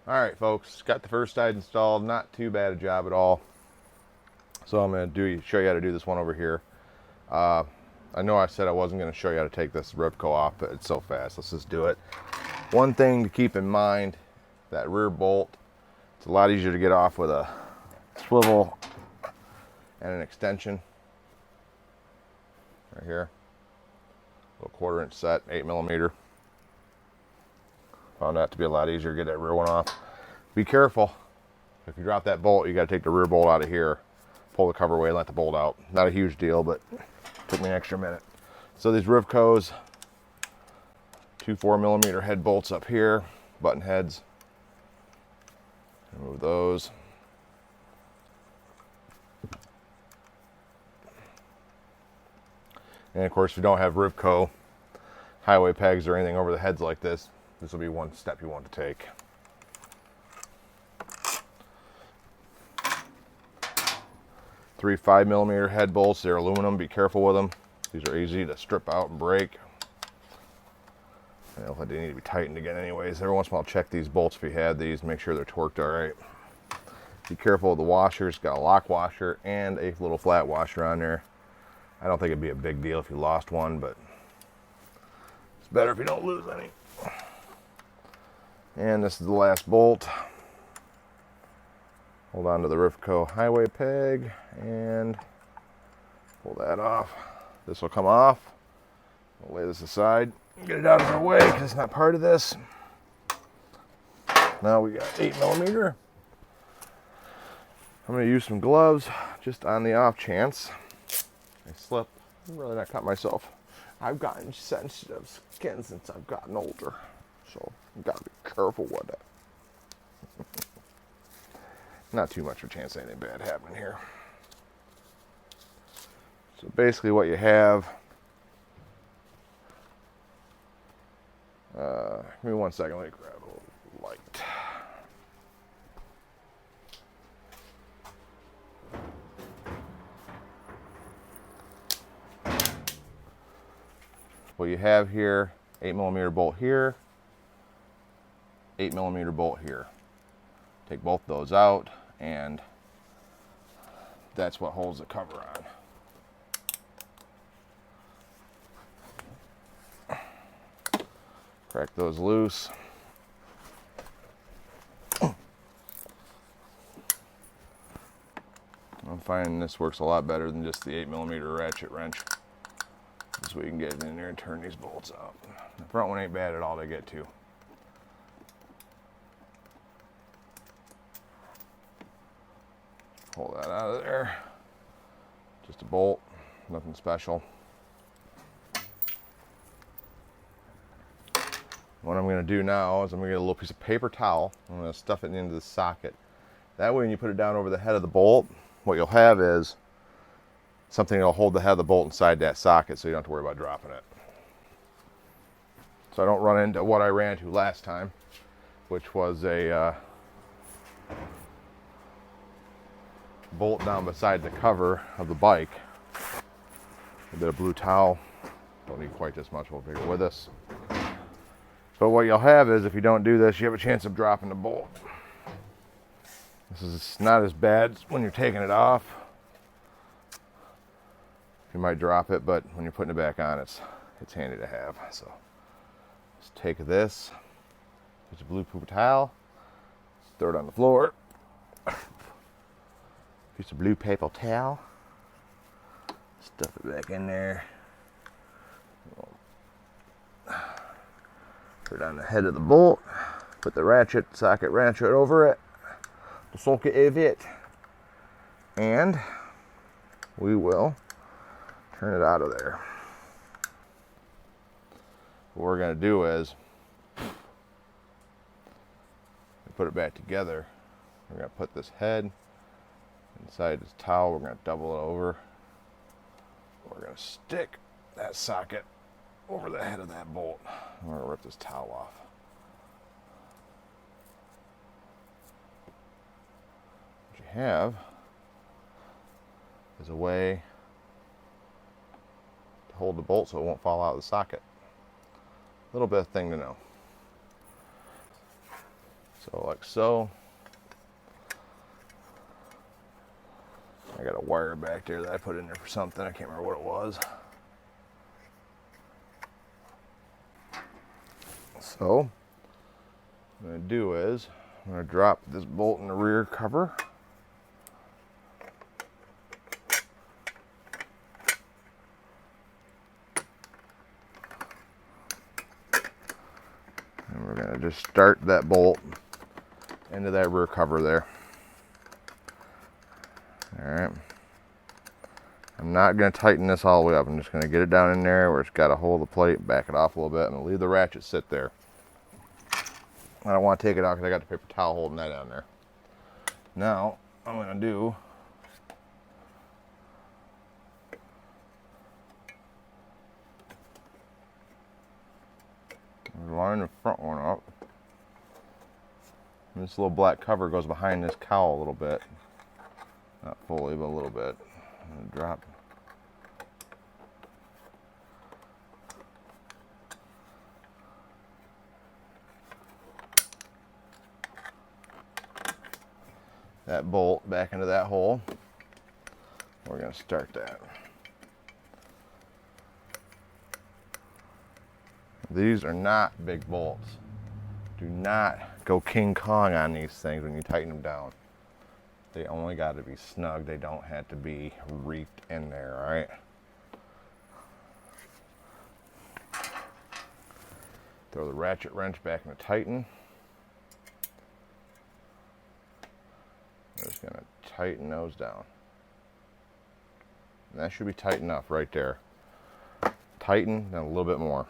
Alright folks, got the first side installed. Not too bad a job at all. So I'm going to show you how to do this one over here. I know I said I wasn't going to show you how to take this Rivco off, but it's so fast. Let's just do it. One thing to keep in mind, that rear bolt, it's a lot easier to get off with a swivel and an extension. Right here. Little 1/4 inch set, 8mm. Found that to be a lot easier to get that rear one off. Be careful. If you drop that bolt, you got to take the rear bolt out of here, pull the cover away, and let the bolt out. Not a huge deal, but took me an extra minute. So these Rivcos, 2 4mm head bolts up here, button heads. Remove those. And of course, if you don't have Rivco highway pegs or anything over the heads like this, this will be one step you want to take. Three 5mm head bolts. They're aluminum. Be careful with them. These are easy to strip out and break. I know if they need to be tightened again anyways. Every once in a while, check these bolts if you had these. Make sure they're torqued all right. Be careful with the washers. It's got a lock washer and a little flat washer on there. I don't think it'd be a big deal if you lost one, but it's better if you don't lose any. And this is the last bolt. Hold on to the Rivco highway peg and pull that off. This will come off. We'll lay this aside and get it out of our way because it's not part of this. Now we got 8mm. I'm going to use some gloves just on the off chance I slip. I'm really not cut myself. I've gotten sensitive skin since I've gotten older, so you got to be careful with it. Not too much of a chance of anything bad happening here. So basically what you have, give me 1 second, let me grab a little light. What you have here, 8mm bolt here, 8mm bolt here. Take both those out, and that's what holds the cover on. Crack those loose. I'm finding this works a lot better than just the 8mm ratchet wrench. This way you can get in there and turn these bolts out. The front one ain't bad at all to get to. Pull that out of there. Just a bolt, nothing special. What I'm going to do now is I'm going to get a little piece of paper towel. I'm going to stuff it into the socket. That way when you put it down over the head of the bolt, what you'll have is something that'll hold the head of the bolt inside that socket so you don't have to worry about dropping it. So I don't run into what I ran into last time, which was a bolt down beside the cover of the bike. A bit of blue towel. Don't need quite this much, we'll take it with us. But what you'll have is, if you don't do this, you have a chance of dropping the bolt. This is not as bad when you're taking it off. You might drop it, but when you're putting it back on, it's handy to have. So just take this, use a blue paper towel, throw it on the floor. Piece of blue paper towel, stuff it back in there. Put it on the head of the bolt, put the socket ratchet over it, the socket of it, and we will turn it out of there. What we're going to do is put it back together. We're going to put this head inside this towel. We're going to double it over. We're going to stick that socket over the head of that bolt. We're going to rip this towel off. What you have is a way to hold the bolt so it won't fall out of the socket. A little bit of thing to know. So like so. I got a wire back there that I put in there for something. I can't remember what it was. So what I'm going to do is I'm going to drop this bolt in the rear cover. And we're going to just start that bolt into that rear cover there. Alright. I'm not going to tighten this all the way up. I'm just going to get it down in there where it's got a hold of the plate, back it off a little bit, and leave the ratchet sit there. I don't want to take it out because I got the paper towel holding that down there. Now, I'm going to do line the front one up. And this little black cover goes behind this cowl a little bit. Not fully, but a little bit. And drop. That bolt back into that hole. We're going to start that. These are not big bolts. Do not go King Kong on these things when you tighten them down. They only got to be snug. They don't have to be reefed in there, all right? Throw the ratchet wrench back in the tighten. We're just going to tighten those down. And that should be tight enough right there. Tighten, then a little bit more.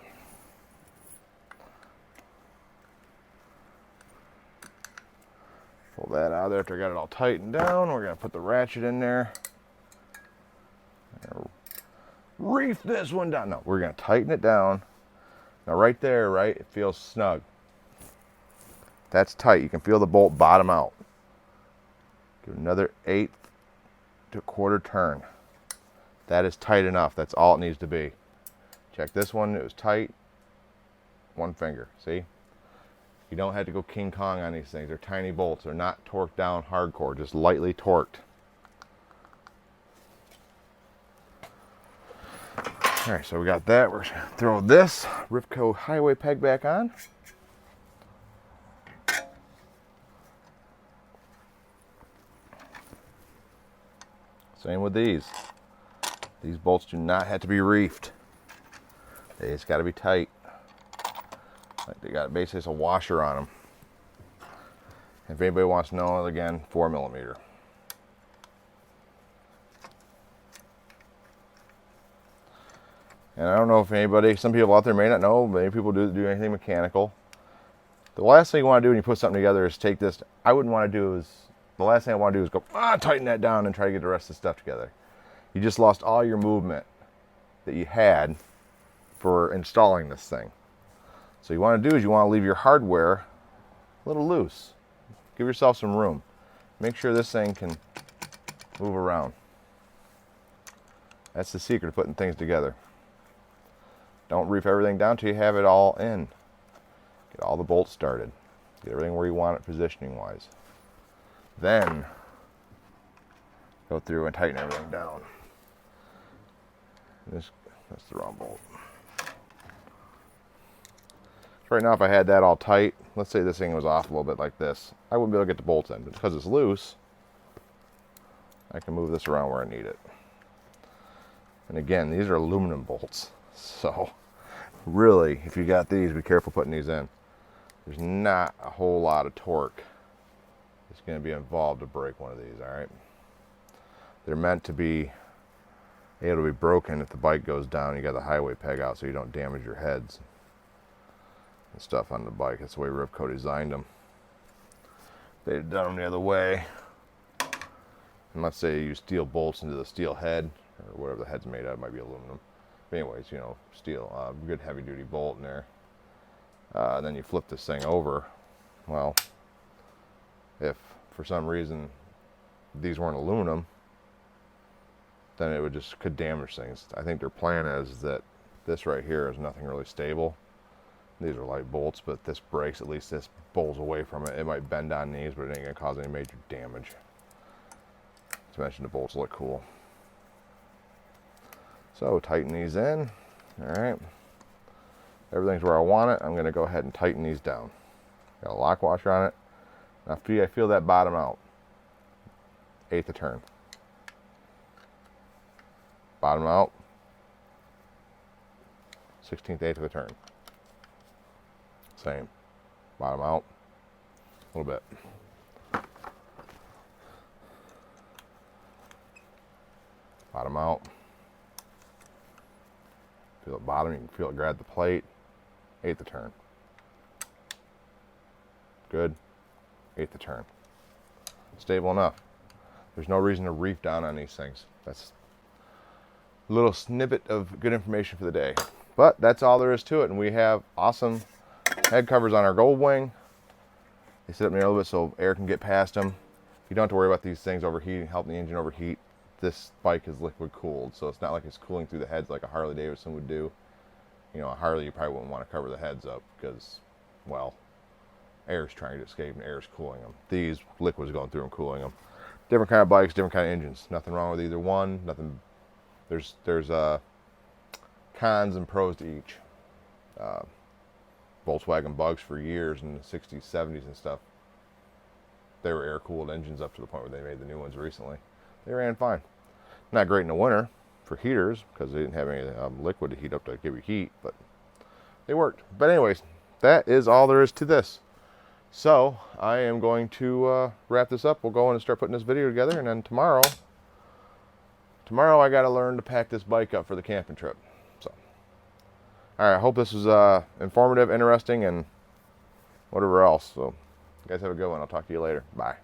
Pull that out of there after I got it all tightened down. We're going to put the ratchet in there. Reef this one down. No, we're going to tighten it down. Now right there, right, it feels snug. That's tight. You can feel the bolt bottom out. Give it another 1/8 to 1/4 turn. That is tight enough. That's all it needs to be. Check this one. It was tight. One finger. See? You don't have to go King Kong on these things. They're tiny bolts. They're not torqued down hardcore, just lightly torqued. All right, so we got that. We're gonna throw this Rivco highway peg back on. Same with these. These bolts do not have to be reefed. They just got to be tight. Like they got basically a washer on them. If anybody wants to know, again, 4mm. And I don't know if anybody, some people out there may not know, many people do anything mechanical. The last thing you want to do when you put something together is take this. I wouldn't want to do is, the last thing I want to do is go, tighten that down and try to get the rest of the stuff together. You just lost all your movement that you had for installing this thing. So you want to do is you want to leave your hardware a little loose. Give yourself some room. Make sure this thing can move around. That's the secret of putting things together. Don't reef everything down till you have it all in. Get all the bolts started. Get everything where you want it positioning wise. Then go through and tighten everything down. That's the wrong bolt. Right now, if I had that all tight, let's say this thing was off a little bit like this, I wouldn't be able to get the bolts in. But because it's loose, I can move this around where I need it. And again, these are aluminum bolts. So really, if you got these, be careful putting these in. There's not a whole lot of torque that's going to be involved to break one of these, all right? They're meant to be able to be broken if the bike goes down. You got the highway peg out so you don't damage your heads and stuff on the bike. That's the way Rivco designed them. If they'd done them the other way, and let's say you use steel bolts into the steel head, or whatever the head's made out of, might be aluminum. But anyways, you know, steel, good heavy duty bolt in there. And then you flip this thing over. Well, if for some reason these weren't aluminum, then it would just could damage things. I think their plan is that this right here is nothing really stable. These are light bolts, but this breaks, at least this bowls away from it. It might bend on these, but it ain't gonna cause any major damage. To mention the bolts look cool. So tighten these in. All right. Everything's where I want it. I'm gonna go ahead and tighten these down. Got a lock washer on it. Now I feel that bottom out. 1/8 a turn. Bottom out. 1/16 of a turn. Same. Bottom out. A little bit. Bottom out. Feel it bottom. You can feel it grab the plate. 1/8 a turn. Good. 1/8 a turn. Stable enough. There's no reason to reef down on these things. That's a little snippet of good information for the day. But that's all there is to it. And we have awesome head covers on our Goldwing. They sit up near a little bit so air can get past them. You don't have to worry about these things overheating, helping the engine overheat. This bike is liquid cooled, so it's not like it's cooling through the heads like a Harley Davidson would do. You know, a Harley, you probably wouldn't want to cover the heads up because, well, air's trying to escape and air's cooling them. These liquids going through and cooling them. Different kind of bikes, different kind of engines. Nothing wrong with either one. Nothing. There's cons and pros to each. Volkswagen Bugs for years in the 60s, 70s and stuff. They were air-cooled engines up to the point where they made the new ones recently. They ran fine. Not great in the winter for heaters because they didn't have any liquid to heat up to give you heat, but they worked. But anyways, that is all there is to this. So I am going to wrap this up. We'll go in and start putting this video together, and then tomorrow I got to learn to pack this bike up for the camping trip. So, all right, I hope this was informative, interesting, and whatever else. So, you guys have a good one. I'll talk to you later. Bye.